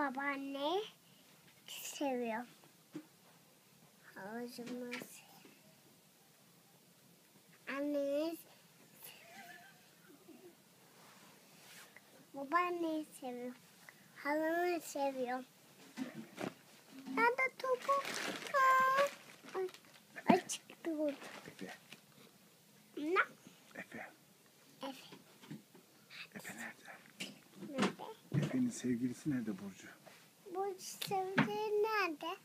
Babaanne seviyor. Havucumuz. Annemiz babaanneyi seviyor. Halamı seviyor. Nerede topu? Ay çıktı burada. Efe. Ne? Efe. Efe. Efe nerede? Nerede? Efe'nin sevgilisi nerede Burcu? Bu sevgili nerede?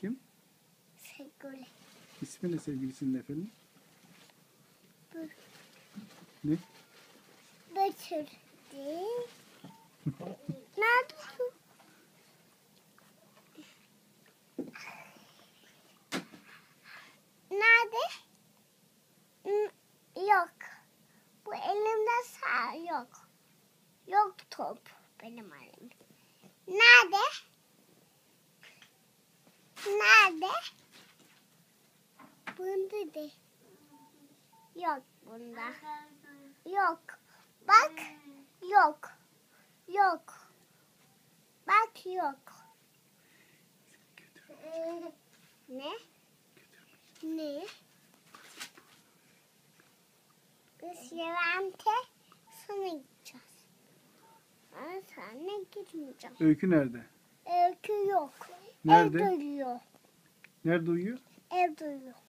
Kim? Sevgili. İsmi ne sevgilisinin Efe'nin? Bu. Ne? Götürdü. Nerede? Nerede? Yok. Bu elimde sağ yok. Yok top benim elimde. Nerede? Nerede? Bunda de. Yok bunda. Yok. Bak. Yok. Yok. Bak yok. Ne? Ne? Biz Levent'e sana gideceğiz. Ben sana gitmeyeceğim. Öykü nerede? Öykü yok. Nerede? Evde uyuyor. Nerede uyuyor? Evde uyuyor.